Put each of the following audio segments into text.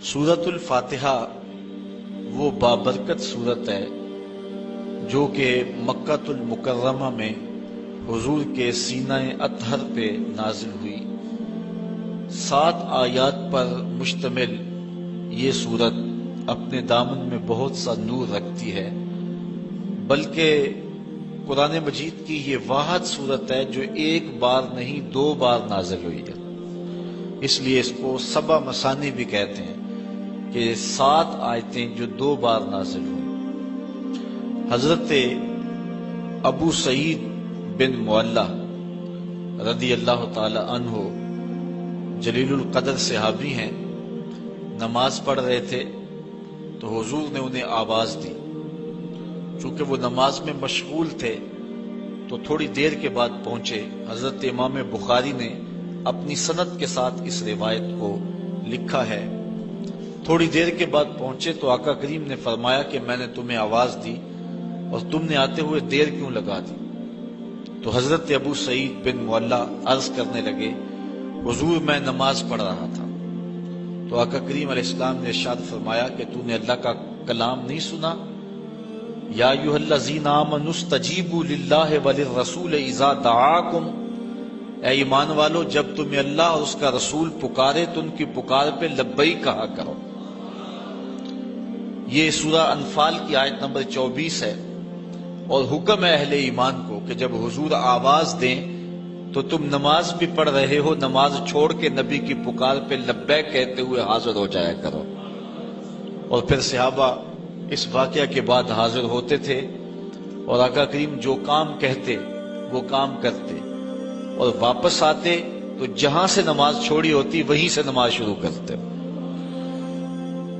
سورۃ الفاتحہ وہ بابرکت سورت ہے جو کہ مکۃ المکرمہ میں حضور کے سینہ اطہر پہ نازل ہوئی۔ 7 آیات پر مشتمل یہ سورت اپنے دامن میں بہت سا نور رکھتی ہے، بلکہ قرآن مجید کی یہ واحد سورت ہے جو ایک بار نہیں 2 بار نازل ہوئی ہے، اس لیے اس کو سبع مثانی بھی کہتے ہیں کہ 7 آیتیں جو 2 بار نازل ہوئی۔ حضرت ابو سعید بن معلہ رضی اللہ تعالی عنہ جلیل القدر صحابی ہیں، نماز پڑھ رہے تھے تو حضور نے انہیں آواز دی۔ چونکہ وہ نماز میں مشغول تھے تو تھوڑی دیر کے بعد پہنچے۔ حضرت امام بخاری نے اپنی سند کے ساتھ اس روایت کو لکھا ہے۔ تھوڑی دیر کے بعد پہنچے تو آقا کریم نے فرمایا کہ میں نے تمہیں آواز دی اور تم نے آتے ہوئے دیر کیوں لگا دی؟ تو حضرت ابو سعید بن معلہ عرض کرنے لگے، حضور میں نماز پڑھ رہا تھا۔ تو آقا کریم علیہ السلام نے ارشاد فرمایا کہ تو نے اللہ کا کلام نہیں سنا؟ یا ایھا الذین آمنوا استجیبوا للہ وللرسول اذا دعاکم، اے ایمان والو جب تمہیں اللہ اور اس کا رسول پکارے تو ان کی پکار پہ لبیک کہا کرو۔ یہ سورہ انفال کی آیت نمبر 24 ہے، اور حکم ہے اہل ایمان کو کہ جب حضور آواز دیں تو تم نماز بھی پڑھ رہے ہو، نماز چھوڑ کے نبی کی پکار پہ لبیک کہتے ہوئے حاضر ہو جایا کرو۔ اور پھر صحابہ اس واقعہ کے بعد حاضر ہوتے تھے اور آقا کریم جو کام کہتے وہ کام کرتے، اور واپس آتے تو جہاں سے نماز چھوڑی ہوتی وہیں سے نماز شروع کرتے۔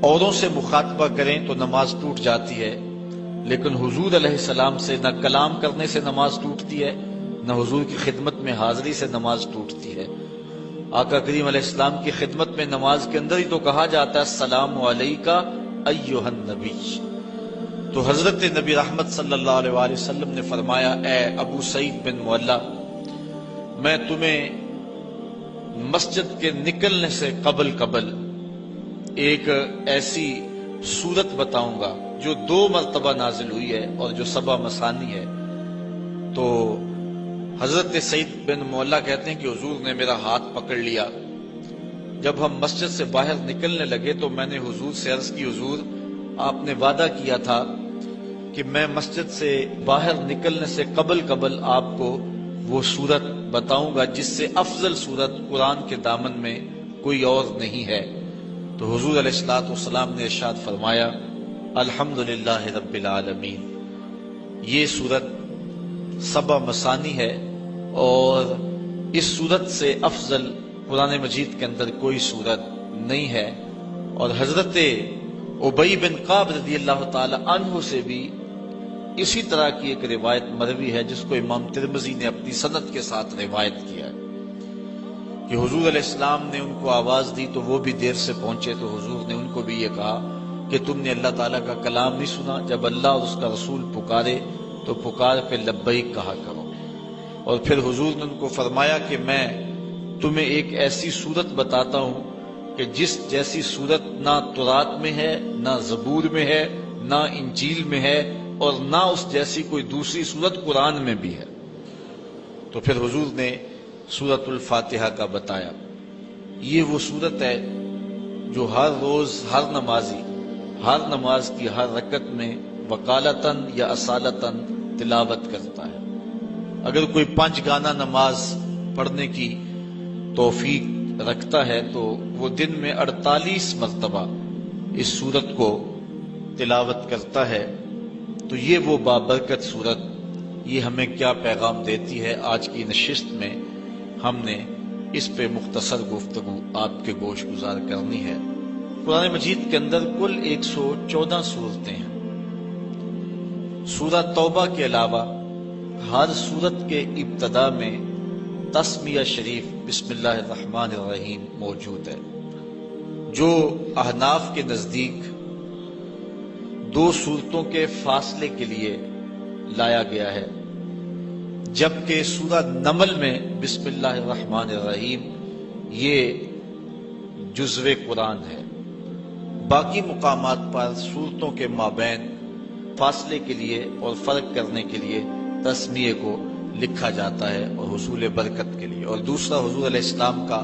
اوروں سے مخاطبہ کریں تو نماز ٹوٹ جاتی ہے، لیکن حضور علیہ السلام سے نہ کلام کرنے سے نماز ٹوٹتی ہے، نہ حضور کی خدمت میں حاضری سے نماز ٹوٹتی ہے۔ آقا کریم علیہ السلام کی خدمت میں نماز کے اندر ہی تو کہا جاتا ہے السلام علیکہ ایھا النبی۔ تو حضرت نبی رحمت صلی اللہ علیہ وآلہ وسلم نے فرمایا، اے ابو سعید بن معلہ، میں تمہیں مسجد کے نکلنے سے قبل ایک ایسی سورت بتاؤں گا جو 2 مرتبہ نازل ہوئی ہے اور جو سبع مثانی ہے۔ تو حضرت سعید بن معلہ کہتے ہیں کہ حضور نے میرا ہاتھ پکڑ لیا۔ جب ہم مسجد سے باہر نکلنے لگے تو میں نے حضور سے عرض کی، حضور آپ نے وعدہ کیا تھا کہ میں مسجد سے باہر نکلنے سے قبل آپ کو وہ سورت بتاؤں گا جس سے افضل سورت قرآن کے دامن میں کوئی اور نہیں ہے۔ تو حضور علیہ الصلوۃ والسلام نے ارشاد فرمایا، الحمدللہ رب العالمین۔ یہ سورت سبع مثانی ہے اور اس سورت سے افضل قرآن مجید کے اندر کوئی سورت نہیں ہے۔ اور حضرت ابی بن کعب رضی اللہ تعالی عنہ سے بھی اسی طرح کی ایک روایت مروی ہے جس کو امام ترمذی نے اپنی سند کے ساتھ روایت کیا ہے کہ حضور علیہ السلام نے ان کو آواز دی تو وہ بھی دیر سے پہنچے، تو حضور نے ان کو بھی یہ کہا کہ تم نے اللہ تعالیٰ کا کلام نہیں سنا؟ جب اللہ اور اس کا رسول پکارے تو پکار پہ لبیک کہا کرو۔ اور پھر حضور نے ان کو فرمایا کہ میں تمہیں ایک ایسی سورت بتاتا ہوں کہ جس جیسی سورت نہ تورات میں ہے، نہ زبور میں ہے، نہ انجیل میں ہے، اور نہ اس جیسی کوئی دوسری سورت قرآن میں بھی ہے۔ تو پھر حضور نے سورۃ الفاتحہ کا بتایا۔ یہ وہ سورت ہے جو ہر روز ہر نمازی ہر نماز کی ہر رکعت میں وقالتاً یا اصالتاً تلاوت کرتا ہے۔ اگر کوئی 5 گانا نماز پڑھنے کی توفیق رکھتا ہے تو وہ دن میں 48 مرتبہ اس سورت کو تلاوت کرتا ہے۔ تو یہ وہ بابرکت سورت، یہ ہمیں کیا پیغام دیتی ہے؟ آج کی نشست میں ہم نے اس پہ مختصر گفتگو آپ کے گوش گزار کرنی ہے۔ قرآن مجید کے اندر کل 114 صورتیں ہیں۔ سورہ توبہ کے علاوہ ہر سورت کے ابتدا میں تسمیہ شریف بسم اللہ الرحمن الرحیم موجود ہے، جو احناف کے نزدیک 2 سورتوں کے فاصلے کے لیے لایا گیا ہے، جبکہ سورہ نمل میں بسم اللہ الرحمن الرحیم یہ جزو قرآن ہے۔ باقی مقامات پر صورتوں کے مابین فاصلے کے لیے اور فرق کرنے کے لیے تسمیہ کو لکھا جاتا ہے اور حصول برکت کے لیے۔ اور دوسرا حضور علیہ السلام کا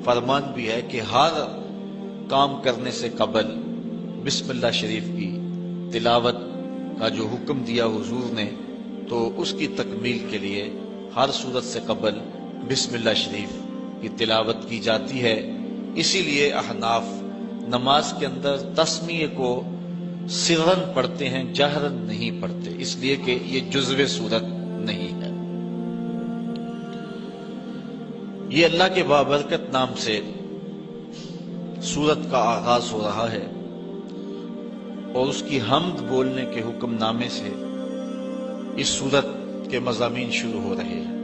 فرمان بھی ہے کہ ہر کام کرنے سے قبل بسم اللہ شریف کی تلاوت کا جو حکم دیا حضور نے، تو اس کی تکمیل کے لیے ہر صورت سے قبل بسم اللہ شریف کی تلاوت کی جاتی ہے۔ اسی لیے احناف نماز کے اندر تسمیہ کو سرن پڑھتے ہیں، جہرن نہیں پڑھتے، اس لیے کہ یہ جزو صورت نہیں ہے۔ یہ اللہ کے بابرکت نام سے سورت کا آغاز ہو رہا ہے اور اس کی حمد بولنے کے حکم نامے سے اس سورت کے مضامین شروع ہو رہے ہیں۔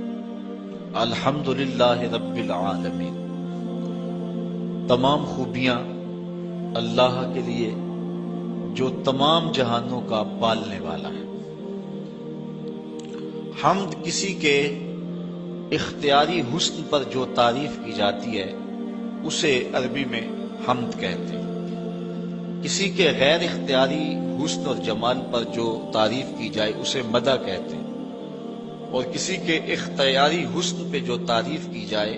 الحمدللہ رب العالمین، تمام خوبیاں اللہ کے لیے جو تمام جہانوں کا پالنے والا ہے۔ حمد کسی کے اختیاری حسن پر جو تعریف کی جاتی ہے اسے عربی میں حمد کہتے ہیں۔ کسی کے غیر اختیاری حسن اور جمال پر جو تعریف کی جائے اسے مدح کہتے ہیں، اور کسی کے اختیاری حسن پہ جو تعریف کی جائے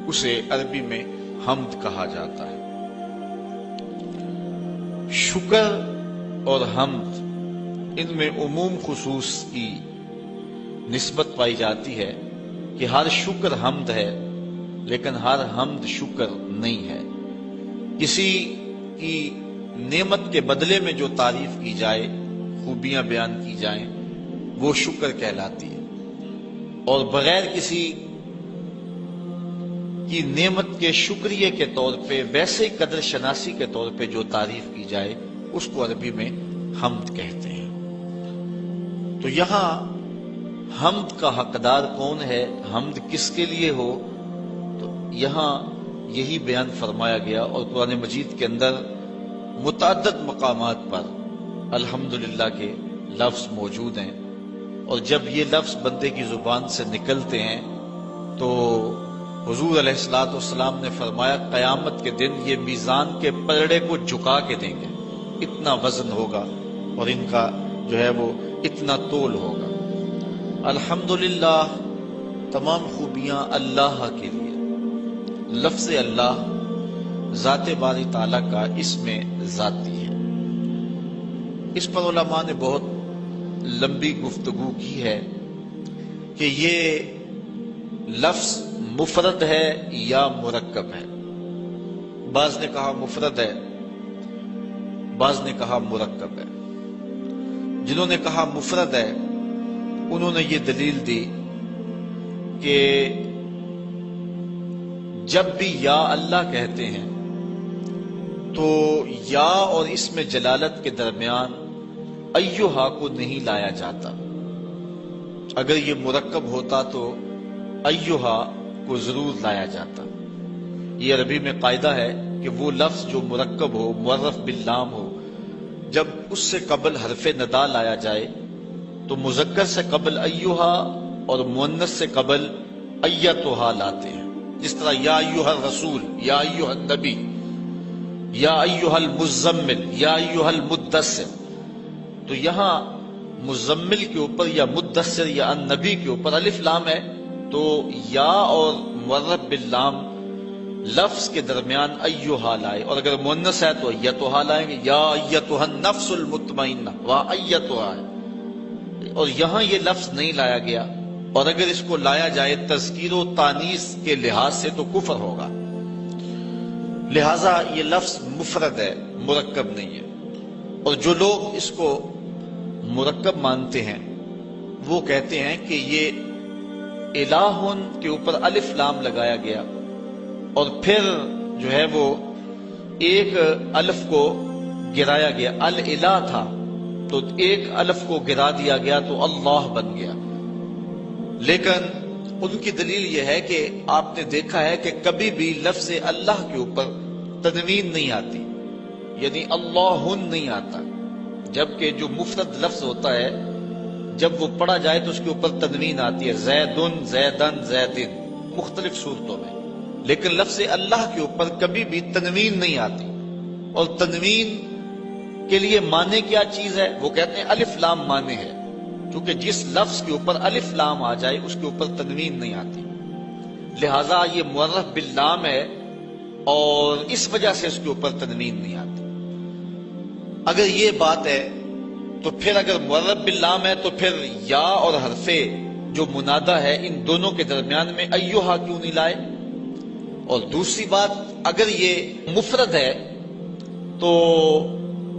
اسے عربی میں حمد کہا جاتا ہے۔ شکر اور حمد، ان میں عموم خصوص کی نسبت پائی جاتی ہے کہ ہر شکر حمد ہے لیکن ہر حمد شکر نہیں ہے۔ کسی کی نعمت کے بدلے میں جو تعریف کی جائے، خوبیاں بیان کی جائیں، وہ شکر کہلاتی ہے، اور بغیر کسی کی نعمت کے شکریہ کے طور پہ، ویسے ہی قدر شناسی کے طور پہ جو تعریف کی جائے اس کو عربی میں حمد کہتے ہیں۔ تو یہاں حمد کا حقدار کون ہے، حمد کس کے لیے ہو، تو یہاں یہی بیان فرمایا گیا، اور قرآن مجید کے اندر متعدد مقامات پر الحمدللہ کے لفظ موجود ہیں، اور جب یہ لفظ بندے کی زبان سے نکلتے ہیں تو حضور علیہ السلام نے فرمایا قیامت کے دن یہ میزان کے پلڑے کو جھکا کے دیں گے، اتنا وزن ہوگا اور ان کا جو ہے وہ اتنا تول ہوگا۔ الحمدللہ، تمام خوبیاں اللہ کے لیے۔ لفظ اللہ ذات باری تعالیٰ کا اسم ذاتی ہے۔ اس پر علماء نے بہت لمبی گفتگو کی ہے کہ یہ لفظ مفرد ہے یا مرکب ہے۔ بعض نے کہا مفرد ہے، بعض نے کہا مرکب ہے۔ جنہوں نے کہا مفرد ہے انہوں نے یہ دلیل دی کہ جب بھی یا اللہ کہتے ہیں تو یا اور اسم جلالت کے درمیان ایہا کو نہیں لایا جاتا۔ اگر یہ مرکب ہوتا تو ایہا کو ضرور لایا جاتا۔ یہ عربی میں قاعدہ ہے کہ وہ لفظ جو مرکب ہو، معرف باللام ہو، جب اس سے قبل حرف ندا لایا جائے تو مذکر سے قبل ایہا اور مؤنث سے قبل ایتھا لاتے ہیں۔ جس طرح یا ایہا الرسول، یا ایہا النبی، یا ایہا المزمل، یا ایہا المدثر، تو یہاں مزمل کے اوپر یا مدثر یا النبی کے اوپر الف لام ہے، تو یا اور معرف باللام لفظ کے درمیان ایہا لائے، اور اگر مؤنث ہے تو ایتھا لائیں گے، یا ایتھا النفس المطمئنہ، وہاں ایتھا ہے، اور یہاں یہ لفظ نہیں لایا گیا، اور اگر اس کو لایا جائے تذکیر و تانیث کے لحاظ سے تو کفر ہوگا، لہذا یہ لفظ مفرد ہے، مرکب نہیں ہے۔ اور جو لوگ اس کو مرکب مانتے ہیں وہ کہتے ہیں کہ یہ الہن کے اوپر الف لام لگایا گیا اور پھر جو ہے وہ ایک الف کو گرایا گیا، الہ تھا تو ایک الف کو گرا دیا گیا تو اللہ بن گیا۔ لیکن ان کی دلیل یہ ہے کہ آپ نے دیکھا ہے کہ کبھی بھی لفظ اللہ کے اوپر تنوین نہیں آتی، یعنی اللہن نہیں آتا، جبکہ جو مفرد لفظ ہوتا ہے جب وہ پڑھا جائے تو اس کے اوپر تنوین آتی ہے، زیدن، زیدن، زیدن، مختلف صورتوں میں، لیکن لفظ اللہ کے اوپر کبھی بھی تنوین نہیں آتی۔ اور تنوین کے لیے معنی کیا چیز ہے؟ وہ کہتے ہیں الف لام معنی ہے، کیونکہ جس لفظ کے اوپر الف لام آ جائے اس کے اوپر تنوین نہیں آتی، لہذا یہ معرف باللام ہے اور اس وجہ سے اس کے اوپر تنوین نہیں آتی۔ اگر یہ بات ہے تو پھر اگر معرف باللام ہے تو پھر یا اور حرف جو منادہ ہے ان دونوں کے درمیان میں ایہا کیوں نہیں لائے؟ اور دوسری بات، اگر یہ مفرد ہے تو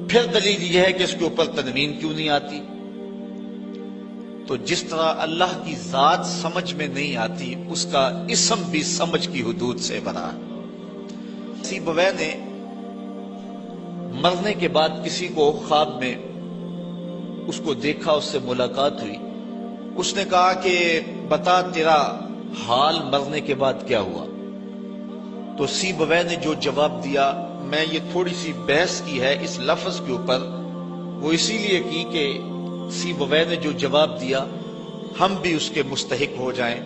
پھر دلیل یہ ہے کہ اس کے اوپر تنوین کیوں نہیں آتی؟ تو جس طرح اللہ کی ذات سمجھ میں نہیں آتی، اس کا اسم بھی سمجھ کی حدود سے بڑا ہے۔ سیبویہ نے مرنے کے بعد کسی کو خواب میں اس کو دیکھا، اس سے ملاقات ہوئی، اس نے کہا کہ بتا تیرا حال مرنے کے بعد کیا ہوا؟ تو سیبویہ نے جو جواب دیا، میں یہ تھوڑی سی بحث کی ہے اس لفظ کے اوپر، وہ اسی لیے کی کہ سیبویہ نے جو جواب دیا ہم بھی اس کے مستحق ہو جائیں،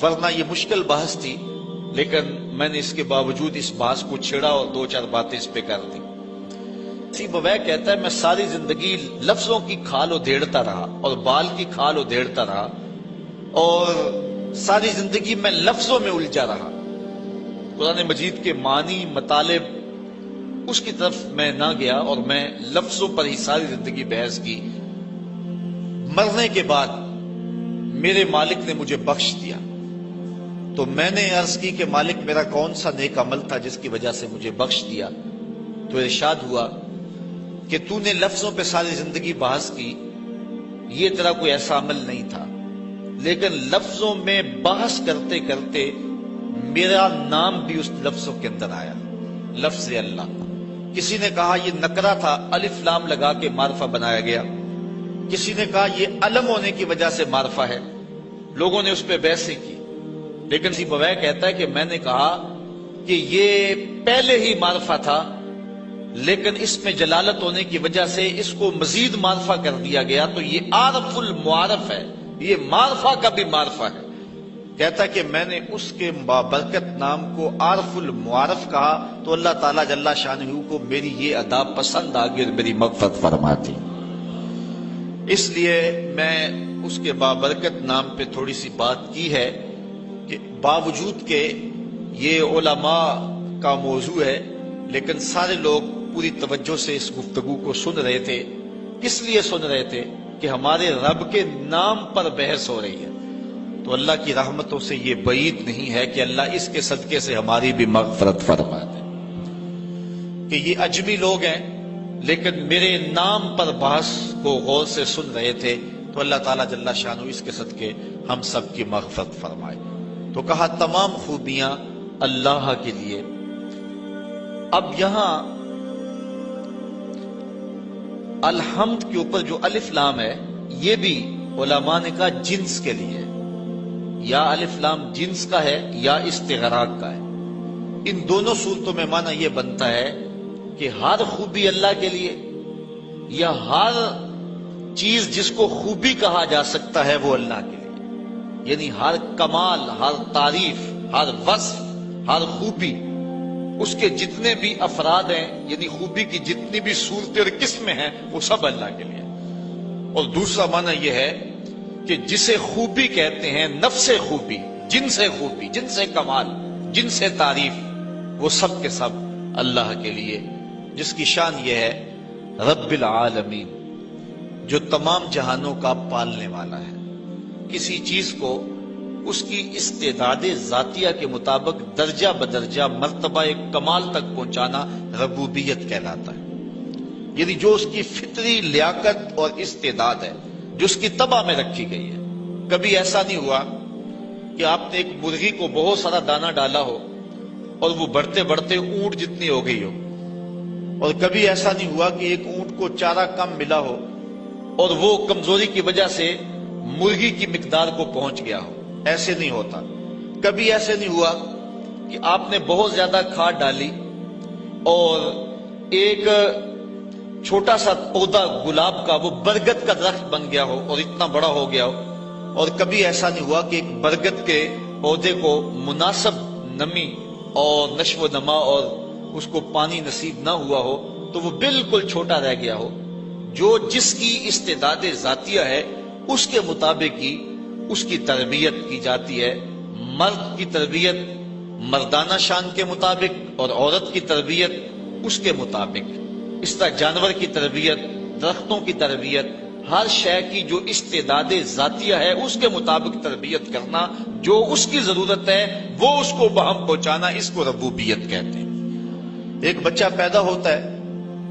ورنہ یہ مشکل بحث تھی، لیکن میں نے اس کے باوجود اس بحث کو چھیڑا اور دو چار باتیں اس پہ کر دی۔ سیبویہ کہتا ہے میں ساری زندگی لفظوں کی کھال ادھیڑتا رہا اور بال کی کھال ادھیڑتا رہا، اور ساری زندگی میں لفظوں میں الجھا رہا، قرآن مجید کے معنی مطالب اس کی طرف میں نہ گیا اور میں لفظوں پر ہی ساری زندگی بحث کی۔ مرنے کے بعد میرے مالک نے مجھے بخش دیا، تو میں نے عرض کی کہ مالک میرا کون سا نیک عمل تھا جس کی وجہ سے مجھے بخش دیا؟ تو ارشاد ہوا کہ تو نے لفظوں پہ ساری زندگی بحث کی، یہ تیرا کوئی ایسا عمل نہیں تھا، لیکن لفظوں میں بحث کرتے کرتے میرا نام بھی اس لفظوں کے اندر آیا، لفظ اللہ۔ کسی نے کہا یہ نکرہ تھا، الف لام لگا کے معرفہ بنایا گیا، کسی نے کہا یہ علم ہونے کی وجہ سے معرفہ ہے، لوگوں نے اس پہ بحثیں کی، لیکن سیبویہ کہتا ہے کہ میں نے کہا کہ یہ پہلے ہی معرفہ تھا، لیکن اس میں جلالت ہونے کی وجہ سے اس کو مزید معرفہ کر دیا گیا، تو یہ عارف المعارف ہے، یہ معرفہ کا بھی معرفہ ہے۔ کہتا ہے کہ میں نے اس کے بابرکت نام کو عارف المعارف کہا تو اللہ تعالیٰ جل شانہ کو میری یہ ادا پسند آ گئی اور میری مغفرت فرماتی، اس لیے میں اس کے بابرکت نام پہ تھوڑی سی بات کی ہے کہ باوجود کہ یہ علماء کا موضوع ہے، لیکن سارے لوگ پوری توجہ سے اس گفتگو کو سن رہے تھے۔ اس لیے سن رہے تھے کہ ہمارے رب کے نام پر بحث ہو رہی ہے، تو اللہ کی رحمتوں سے یہ بعید نہیں ہے کہ اللہ اس کے صدقے سے ہماری بھی مغفرت فرما دے کہ یہ اجمی لوگ ہیں لیکن میرے نام پر بحث کو غور سے سن رہے تھے، تو اللہ تعالیٰ جل شانہ اس کے صدقے ہم سب کی مغفرت فرمائے۔ تو کہا تمام خوبیاں اللہ کے لیے۔ اب یہاں الحمد کے اوپر جو الف لام ہے یہ بھی علماء نے کہا جنس کے لیے، یا الف لام جنس کا ہے یا استغراق کا ہے۔ ان دونوں صورتوں میں معنی یہ بنتا ہے کہ ہر خوبی اللہ کے لیے، یا ہر چیز جس کو خوبی کہا جا سکتا ہے وہ اللہ کے لیے، یعنی ہر کمال، ہر تعریف، ہر وصف، ہر خوبی، اس کے جتنے بھی افراد ہیں، یعنی خوبی کی جتنی بھی صورتیں اور قسمیں ہیں وہ سب اللہ کے لیے۔ اور دوسرا معنی یہ ہے کہ جسے خوبی کہتے ہیں، نفس خوبی، جنس خوبی، جنس کمال، جنس تعریف، وہ سب کے سب اللہ کے لیے، جس کی شان یہ ہے رب العالمین، جو تمام جہانوں کا پالنے والا ہے۔ کسی چیز کو اس کی استعداد ذاتیہ کے مطابق درجہ بدرجہ مرتبہ کمال تک پہنچانا ربوبیت کہلاتا ہے، یعنی جو اس کی فطری لیاقت اور استعداد ہے، جو اس کی طبع میں رکھی گئی ہے۔ کبھی ایسا نہیں ہوا کہ آپ نے ایک مرغی کو بہت سارا دانہ ڈالا ہو اور وہ بڑھتے بڑھتے اونٹ جتنی ہو گئی ہو، اور کبھی ایسا نہیں ہوا کہ ایک اونٹ کو چارہ کم ملا ہو اور وہ کمزوری کی وجہ سے مرغی کی مقدار کو پہنچ گیا ہو، ایسے نہیں ہوتا۔ کبھی ایسے نہیں ہوا کہ آپ نے بہت زیادہ کھاد ڈالی اور ایک چھوٹا سا پودا گلاب کا وہ برگد کا درخت بن گیا ہو اور اتنا بڑا ہو گیا ہو، اور کبھی ایسا نہیں ہوا کہ ایک برگد کے پودے کو مناسب نمی اور نشو و نما اور اس کو پانی نصیب نہ ہوا ہو تو وہ بالکل چھوٹا رہ گیا ہو. جو جس کی استعداد ذاتیہ ہے اس کے مطابق ہی اس کی تربیت کی جاتی ہے. مرد کی تربیت مردانہ شان کے مطابق اور عورت کی تربیت اس کے مطابق. اس طرح جانور کی تربیت، درختوں کی تربیت، ہر شے کی جو استعداد ذاتیہ ہے اس کے مطابق تربیت کرنا، جو اس کی ضرورت ہے وہ اس کو بہم پہنچانا، اس کو ربوبیت کہتے ہیں. ایک بچہ پیدا ہوتا ہے،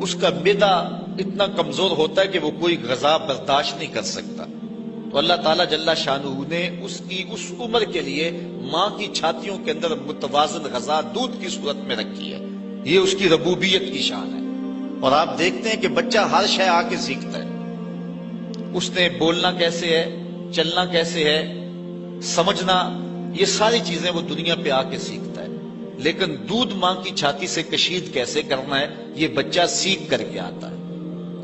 اس کا معدہ اتنا کمزور ہوتا ہے کہ وہ کوئی غذا برداشت نہیں کر سکتا، تو اللہ تعالیٰ جل شانہ نے اس کی اس عمر کے لیے ماں کی چھاتیوں کے اندر متوازن غذا دودھ کی صورت میں رکھی ہے. یہ اس کی ربوبیت کی شان ہے. اور آپ دیکھتے ہیں کہ بچہ ہر شے آ کے سیکھتا ہے. اس نے بولنا کیسے ہے، چلنا کیسے ہے، سمجھنا، یہ ساری چیزیں وہ دنیا پہ آ کے سیکھتا ہے. لیکن دودھ ماں کی چھاتی سے کشید کیسے کرنا ہے یہ بچہ سیکھ کر کے آتا ہے.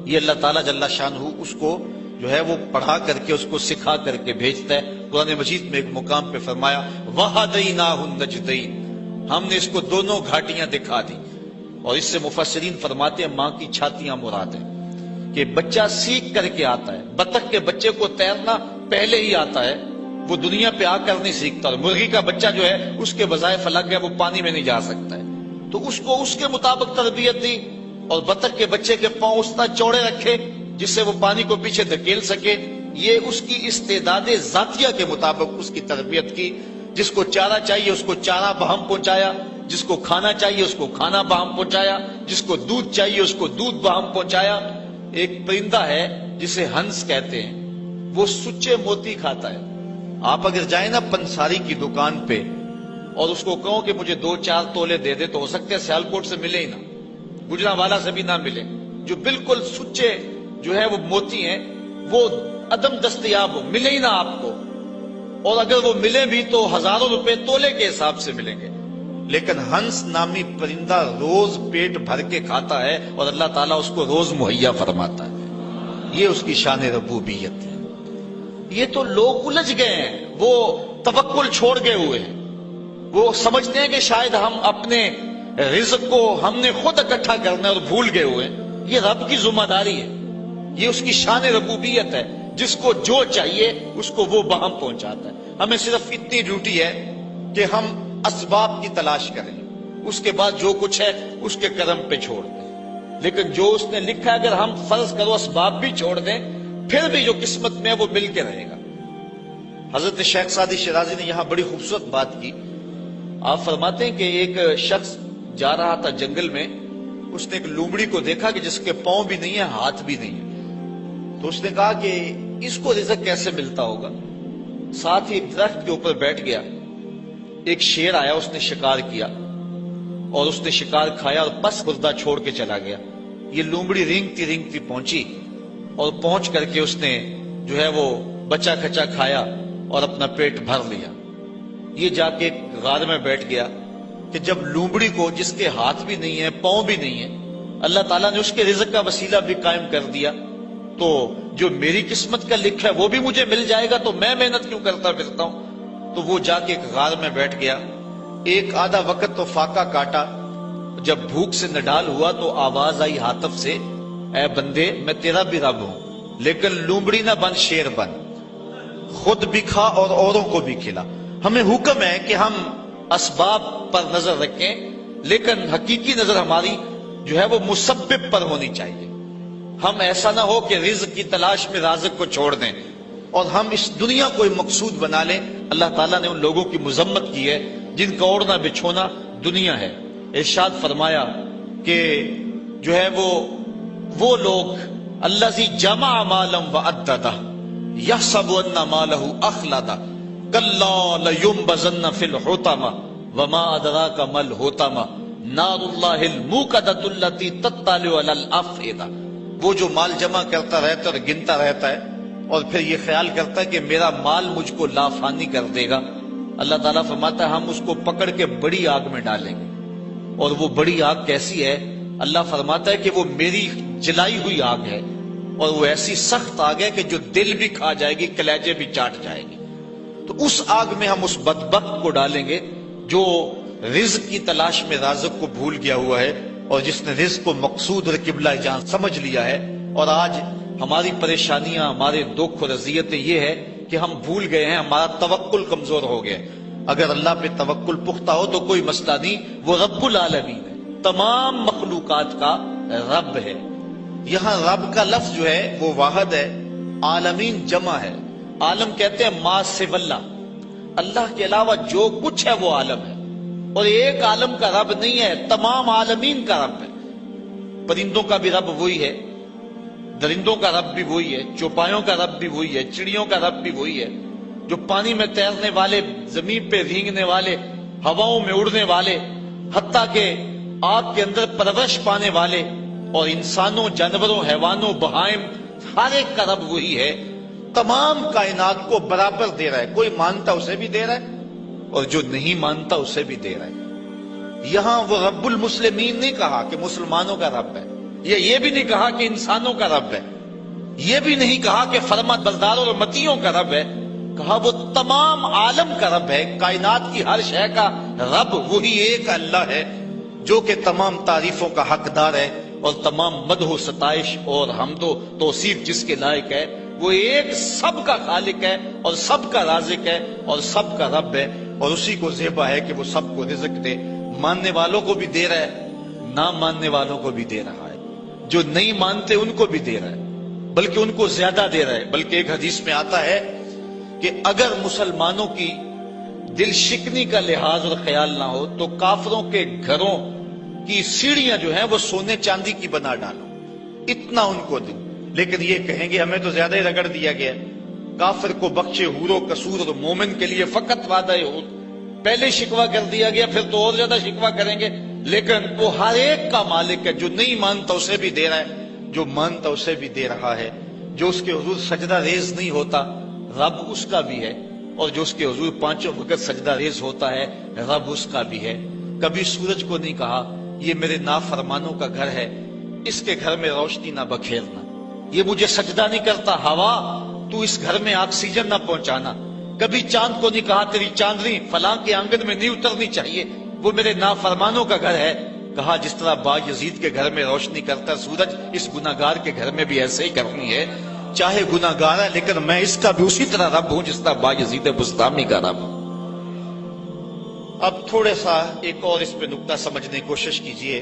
یہ اللہ تعالیٰ جل شانہ اس کو جو ہے وہ پڑھا کر کے، اس کو سکھا کر کے بھیجتا ہے. قرآن مجید میں ایک مقام پہ فرمایا وَهَدَيْنَاهُ النَّجْدَيْنِ، ہم نے اس کو دونوں گھاٹیاں دکھا دی. اور اس سے مفسرین فرماتے ہیں ماں کی چھاتیاں مراد ہیں کہ بچہ سیکھ کر کے آتا ہے. بطخ کے بچے کو تیرنا پہلے ہی آتا ہے، وہ دنیا پہ آ کر نہیں سیکھتا. اور مرغی کا بچہ جو ہے اس کے وظائف الگ ہے، وہ پانی میں نہیں جا سکتا ہے، تو اس کو اس کے مطابق تربیت دی. اور بطخ کے بچے کے پاؤں اس طرح چوڑے رکھے جس سے وہ پانی کو پیچھے دھکیل سکے. یہ اس کی استعداد ذاتیہ کے مطابق اس کی تربیت کی. جس کو چارہ چاہیے اس کو چارہ بہم پہنچایا، جس کو کھانا چاہیے اس کو کھانا بہم پہنچایا، جس کو دودھ چاہیے اس کو دودھ بہم پہنچایا. ایک پرندہ ہے جسے ہنس کہتے ہیں، وہ سچے موتی کھاتا ہے. آپ اگر جائیں نا پنساری کی دکان پہ اور اس کو کہو کہ مجھے 2-4 تولے دے دے، تو ہو سکتا ہے سیالکوٹ سے ملے ہی نہ، گجرانوالا سے بھی نہ ملے. جو بالکل سچے جو ہے وہ موتی ہیں وہ عدم دستیاب ملے ہی نہ آپ کو. اور اگر وہ ملے بھی تو ہزاروں روپے تولے کے حساب سے ملیں گے. لیکن ہنس نامی پرندہ روز پیٹ بھر کے کھاتا ہے اور اللہ تعالیٰ اس کو روز مہیا فرماتا ہے. یہ اس کی شان ربوبیت ہے. یہ تو لوگ الجھ گئے ہیں، وہ توکل چھوڑ گئے ہوئے ہیں. وہ سمجھتے ہیں کہ شاید ہم اپنے رزق کو ہم نے خود اکٹھا کرنا ہے اور بھول گئے ہوئے ہیں. یہ رب کی ذمہ داری ہے، یہ اس کی شان ربوبیت ہے. جس کو جو چاہیے اس کو وہ بہم پہنچاتا ہے. ہمیں صرف اتنی ڈیوٹی ہے کہ ہم اسباب کی تلاش کریں، اس کے بعد جو کچھ ہے اس کے کرم پہ چھوڑ دیں. لیکن جو اس نے لکھا ہے اگر ہم فرض کرو اسباب بھی چھوڑ دیں پھر بھی جو قسمت میں ہے وہ مل کے رہے گا. حضرت شیخ سعدی شیرازی نے یہاں بڑی خوبصورت بات کی. آپ فرماتے ہیں کہ ایک شخص جا رہا تھا جنگل میں، اس نے ایک لومڑی کو دیکھا کہ جس کے پاؤں بھی نہیں ہے، ہاتھ بھی نہیں ہے. تو اس نے کہا کہ اس کو رزق کیسے ملتا ہوگا. ساتھ ہی ایک درخت کے اوپر بیٹھ گیا. ایک شیر آیا، اس نے شکار کیا اور اس نے شکار کھایا اور پس خوردہ چھوڑ کے چلا گیا. یہ لومڑی رینگتی رینگتی پہنچی اور پہنچ کر کے اس نے جو ہے وہ بچا کھچا کھایا اور اپنا پیٹ بھر لیا. یہ جا کے ایک غار میں بیٹھ گیا کہ جب لومڑی کو جس کے ہاتھ بھی نہیں ہے، پاؤں بھی نہیں ہے، اللہ تعالیٰ نے اس کے رزق کا وسیلہ بھی قائم کر دیا، تو جو میری قسمت کا لکھا ہے وہ بھی مجھے مل جائے گا، تو میں محنت کیوں کرتا پھرتا ہوں. تو وہ جا کے ایک غار میں بیٹھ گیا. ایک آدھا وقت تو فاقہ کاٹا. جب بھوک سے نڈال ہوا تو آواز آئی ہاتف سے، اے بندے میں تیرا بھی رب ہوں، لیکن لومڑی نہ بن، شیر بن، خود بھی کھا اور اوروں کو بھی کھلا. ہمیں حکم ہے کہ ہم اسباب پر نظر رکھیں، لیکن حقیقی نظر ہماری جو ہے وہ مسبب پر ہونی چاہیے. ہم ایسا نہ ہو کہ رزق کی تلاش میں رازق کو چھوڑ دیں اور ہم اس دنیا کو مقصود بنا لیں. اللہ تعالیٰ نے ان لوگوں کی مذمت کی ہے جن کا اوڑھنا بچھونا دنیا ہے. ارشاد فرمایا کہ جو ہے وہ لوگ الذی جمع مالا وعددہ یحسب ان مالہ اخلدہ کلا لینبذن فی الحطمہ وما ادراک ما الحطمہ نار اللہ الموقدۃ التی تطلع علی الافئدہ. وہ جو مال جمع کرتا رہتا ہے اور گنتا رہتا ہے اور پھر یہ خیال کرتا ہے کہ میرا مال مجھ کو لافانی کر دے گا. اللہ تعالیٰ فرماتا ہے ہم اس کو پکڑ کے بڑی آگ میں ڈالیں گے. اور وہ بڑی آگ کیسی ہے؟ اللہ فرماتا ہے کہ وہ میری جلائی ہوئی آگ ہے اور وہ ایسی سخت آگ ہے کہ جو دل بھی کھا جائے گی، کلیجے بھی چاٹ جائے گی. تو اس آگ میں ہم اس بدبخت کو ڈالیں گے جو رزق کی تلاش میں رازق کو بھول گیا ہوا ہے، اور جس نے رزق کو مقصود اور قبلہ جان سمجھ لیا ہے. اور آج ہماری پریشانیاں، ہمارے دکھ اور اذیتیں یہ ہے کہ ہم بھول گئے ہیں، ہمارا توکل کمزور ہو گیا. اگر اللہ پہ توکل پختہ ہو تو کوئی مسئلہ نہیں. وہ رب العالمین ہے، تمام مخلوقات کا رب ہے. یہاں رب کا لفظ جو ہے وہ واحد ہے، عالمین جمع ہے. عالم کہتے ہیں ما سوی اللہ، اللہ کے علاوہ جو کچھ ہے وہ عالم ہے. اور ایک عالم کا رب نہیں ہے، تمام عالمین کا رب ہے. پرندوں کا بھی رب وہی ہے، درندوں کا رب بھی وہی ہے، چوپایوں کا رب بھی وہی ہے، چڑیوں کا رب بھی وہی ہے. جو پانی میں تیرنے والے، زمین پہ رینگنے والے، ہواؤں میں اڑنے والے، حتیٰ کہ آگ کے اندر پرورش پانے والے، اور انسانوں، جانوروں، حیوانوں، بہائم، ہر ایک کا رب وہی ہے. تمام کائنات کو برابر دے رہا ہے. کوئی مانتا اسے بھی دے رہا ہے، اور جو نہیں مانتا اسے بھی دے رہا ہے. یہاں وہ رب المسلمین نہیں کہا کہ مسلمانوں کا رب ہے، یہ بھی نہیں کہا کہ انسانوں کا رب ہے، یہ بھی نہیں کہا کہ فرما برداروں اور متیوں کا رب ہے. کہا وہ تمام عالم کا رب ہے. کائنات کی ہر شے کا رب وہی ایک اللہ ہے، جو کہ تمام تعریفوں کا حقدار ہے، اور تمام مدح و ستائش اور حمد و توصیف جس کے لائق ہے. وہ ایک سب کا خالق ہے، اور سب کا رازق ہے، اور سب کا رب ہے. اور اسی کو زیبا ہے کہ وہ سب کو رزق دے. ماننے والوں کو بھی دے رہا ہے، نہ ماننے والوں کو بھی دے رہا ہے. جو نہیں مانتے ان کو بھی دے رہا ہے، بلکہ ان کو زیادہ دے رہا ہے. بلکہ ایک حدیث میں آتا ہے کہ اگر مسلمانوں کی دل شکنی کا لحاظ اور خیال نہ ہو تو کافروں کے گھروں کی سیڑھیاں جو ہیں وہ سونے چاندی کی بنا ڈالو، اتنا ان کو دو. لیکن یہ کہیں گے ہمیں تو زیادہ ہی رگڑ دیا گیا. کافر کو بخشے حور و قصور، اور مومن کے لیے فقط وعدہ حور. پہلے شکوہ کر دیا گیا، پھر تو اور زیادہ شکوہ کریں گے. لیکن وہ ہر ایک کا مالک ہے. جو نہیں مانتا اسے بھی دے رہا ہے، جو مانتا اسے بھی دے رہا ہے. جو اس کے حضور سجدہ ریز نہیں ہوتا، رب اس کا بھی ہے. اور جو اس کے حضور پانچوں وقت سجدہ ریز ہوتا ہے، رب اس کا بھی ہے. کبھی سورج کو نہیں کہا یہ میرے نافرمانوں کا گھر ہے، اس کے گھر میں روشنی نہ بکھیرنا. یہ مجھے سجدہ نہیں کرتا، ہوا تو اس گھر میں آکسیجن نہ پہنچانا. کبھی چاند کو نہیں کہا تیری چاندنی فلاں کے آنگن میں نہیں اترنی چاہیے، وہ میرے نافرمانوں کا گھر ہے. کہا جس طرح با یزید کے گھر میں روشنی کرتا سورج، اس گناہگار کے گھر میں بھی ایسے ہی کرنی ہے. چاہے گناہگار ہے لیکن میں اس کا بھی اسی طرح رب ہوں جس طرح با یزید بستامی کا رب ہوں. اب تھوڑا سا ایک اور اس پہ نقطہ سمجھنے کی کوشش کیجئے.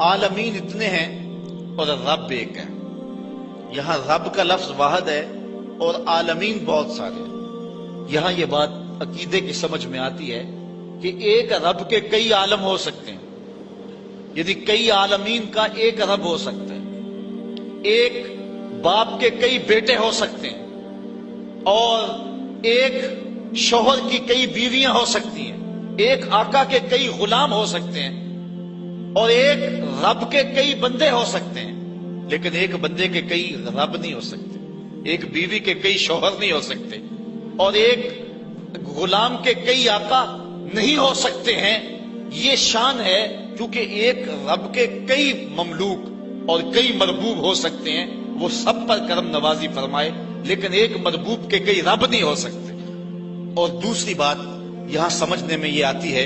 عالمین اتنے ہیں اور رب ایک ہے. یہاں رب کا لفظ واحد ہے اور عالمین بہت سارے ہیں. یہاں یہ بات عقیدے کی سمجھ میں آتی ہے کہ ایک رب کے کئی عالم ہو سکتے ہیں، یعنی کئی عالمین کا ایک رب ہو سکتا ہے. ایک باپ کے کئی بیٹے ہو سکتے ہیں، اور ایک شوہر کی کئی بیویاں ہو سکتی ہیں. ایک آقا کے کئی غلام ہو سکتے ہیں، اور ایک رب کے کئی بندے ہو سکتے ہیں. لیکن ایک بندے کے کئی رب نہیں ہو سکتے، ایک بیوی کے کئی شوہر نہیں ہو سکتے، اور ایک غلام کے کئی آقا نہیں ہو سکتے ہیں. یہ شان ہے کیونکہ ایک رب کے کئی مملوک اور کئی مربوب ہو سکتے ہیں، وہ سب پر کرم نوازی فرمائے. لیکن ایک مربوب کے کئی رب نہیں ہو سکتے. اور دوسری بات یہاں سمجھنے میں یہ آتی ہے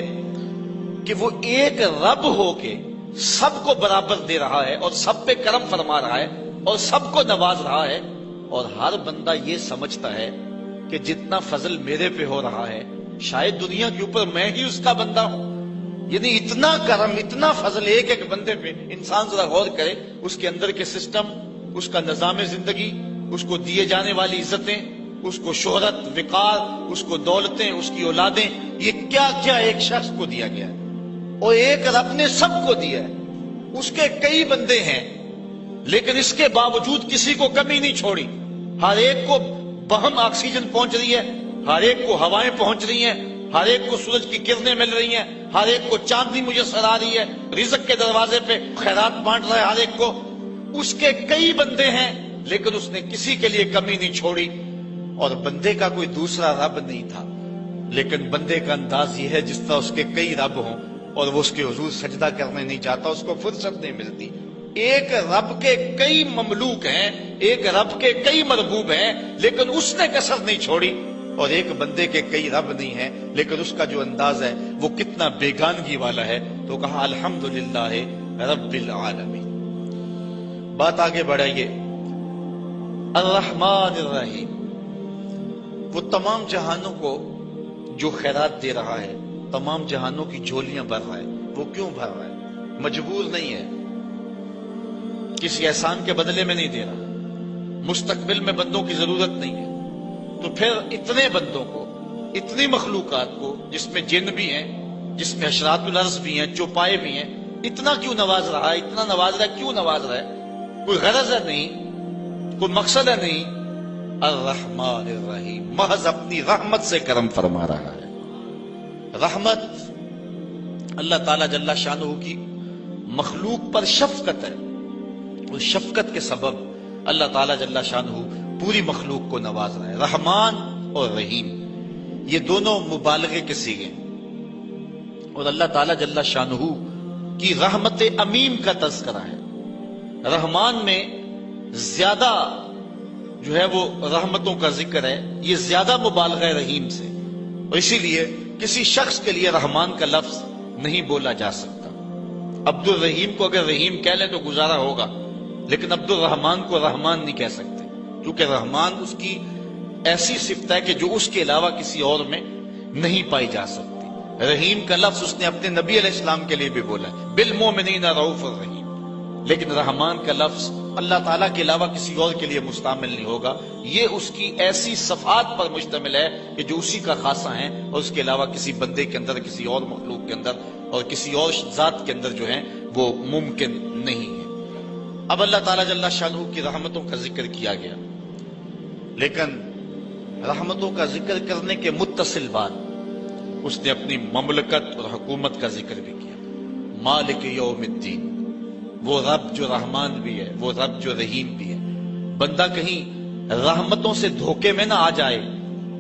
کہ وہ ایک رب ہو کے سب کو برابر دے رہا ہے، اور سب پہ کرم فرما رہا ہے، اور سب کو نواز رہا ہے. اور ہر بندہ یہ سمجھتا ہے کہ جتنا فضل میرے پہ ہو رہا ہے شاید دنیا کے اوپر میں ہی اس کا بندہ ہوں. یعنی اتنا کرم، اتنا فضل ایک ایک بندے پہ. انسان ذرا غور کرے اس کے اندر کے سسٹم، اس کا نظام زندگی، اس کو دیے جانے والی عزتیں، اس کو شہرت، وقار، اس کو دولتیں، اس کی اولادیں، یہ کیا کیا ایک شخص کو دیا گیا ہے. اور ایک رب نے سب کو دیا ہے. اس کے کئی بندے ہیں لیکن اس کے باوجود کسی کو کمی نہیں چھوڑی. ہر ایک کو بہم آکسیجن پہنچ رہی ہے، ہر ایک کو ہوائیں پہنچ رہی ہیں، ہر ایک کو سورج کی کرنیں مل رہی ہیں، ہر ایک کو چاندنی میسر آ رہی ہے، رزق کے دروازے پہ خیرات بانٹ رہا ہے ہر ایک کو. اس کے کئی بندے ہیں لیکن اس نے کسی کے لیے کمی نہیں چھوڑی. اور بندے کا کوئی دوسرا رب نہیں تھا، لیکن بندے کا انداز یہ ہے جس طرح اس کے کئی رب ہوں اور وہ اس کے حضور سجدہ کرنے نہیں چاہتا، اس کو فرصت نہیں ملتی. ایک رب کے کئی مملوک ہیں، ایک رب کے کئی مربوب ہیں، لیکن اس نے کسر نہیں چھوڑی اور ایک بندے کے کئی رب نہیں ہیں، لیکن اس کا جو انداز ہے وہ کتنا بیگانگی والا ہے، تو کہا الحمدللہ رب العالمین۔ بات آگے بڑھائیے، الرحمن الرحیم، وہ تمام جہانوں کو جو خیرات دے رہا ہے، تمام جہانوں کی جھولیاں بھر رہا ہے، وہ کیوں بھر رہا ہے؟ مجبور نہیں ہے، کسی احسان کے بدلے میں نہیں دے رہا، مستقبل میں بندوں کی ضرورت نہیں ہے، تو پھر اتنے بندوں کو، اتنی مخلوقات کو، جس میں جن بھی ہیں، جس میں حشرات الارض بھی ہیں، چوپائے بھی ہیں، اتنا کیوں نواز رہا ہے؟ اتنا نواز رہا ہے، کیوں نواز رہا ہے؟ کوئی غرض ہے نہیں، کوئی مقصد ہے نہیں، الرحمن الرحیم، محض اپنی رحمت سے کرم فرما رہا ہے۔ رحمت اللہ تعالیٰ جل شانہ کی مخلوق پر شفقت ہے، اس شفقت کے سبب اللہ تعالیٰ جل شانہ پوری مخلوق کو نواز رہا ہے۔ رحمان اور رحیم یہ دونوں مبالغے کے صیغے ہیں، اور اللہ تعالیٰ جل شانہ کی رحمت عمیم کا تذکرہ ہے۔ رحمان میں زیادہ جو ہے وہ رحمتوں کا ذکر ہے، یہ زیادہ مبالغہ ہے رحیم سے، اور اسی لیے کسی شخص کے لیے رحمان کا لفظ نہیں بولا جا سکتا۔ عبد الرحیم کو اگر رحیم کہہ لیں تو گزارا ہوگا، لیکن عبد الرحمان کو رحمان نہیں کہہ سکتے، کیونکہ رحمان اس کی ایسی صفت ہے کہ جو اس کے علاوہ کسی اور میں نہیں پائی جا سکتی۔ رحیم کا لفظ اس نے اپنے نبی علیہ السلام کے لیے بھی بولا ہے، بالمومنین رؤوف الرحیم، لیکن رحمان کا لفظ اللہ تعالیٰ کے علاوہ کسی اور کے لیے مستعمل نہیں ہوگا۔ یہ اس کی ایسی صفات پر مشتمل ہے کہ جو اسی کا خاصہ ہیں، اور اس کے علاوہ کسی بندے کے اندر، کسی اور مخلوق کے اندر، اور کسی اور ذات کے اندر جو ہیں وہ ممکن نہیں ہے۔ اب اللہ تعالیٰ جل شانہ کی رحمتوں کا ذکر کیا گیا، لیکن رحمتوں کا ذکر کرنے کے متصل بعد اس نے اپنی مملکت اور حکومت کا ذکر بھی کیا۔ مالک یوم الدین، وہ رب جو رحمان بھی ہے، وہ رب جو رحیم بھی ہے۔ بندہ کہیں رحمتوں سے دھوکے میں نہ آ جائے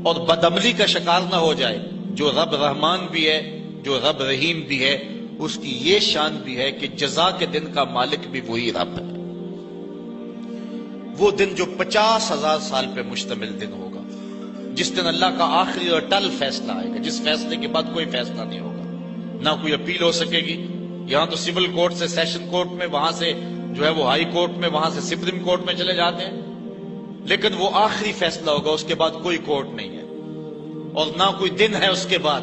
اور بدعملی کا شکار نہ ہو جائے۔ جو رب رحمان بھی ہے، جو رب رحیم بھی ہے، اس کی یہ شان بھی ہے کہ جزا کے دن کا مالک بھی وہی رب ہے۔ وہ دن جو 50,000 سال پہ مشتمل دن ہوگا، جس دن اللہ کا آخری اور ٹل فیصلہ آئے گا، جس فیصلے کے بعد کوئی فیصلہ نہیں ہوگا، نہ کوئی اپیل ہو سکے گی۔ یہاں تو سول کورٹ سے سیشن کورٹ میں، وہاں سے جو ہے وہ ہائی کورٹ میں، وہاں سے سپریم کورٹ میں چلے جاتے ہیں، لیکن وہ آخری فیصلہ ہوگا، اس کے بعد کوئی کورٹ نہیں ہے، اور نہ کوئی دن ہے اس کے بعد۔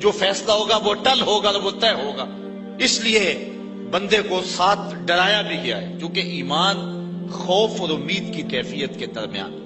جو فیصلہ ہوگا وہ ٹل ہوگا، وہ طے ہوگا۔ اس لیے بندے کو ساتھ ڈرایا بھی گیا ہے، کیونکہ ایمان خوف اور امید کی کیفیت کے درمیان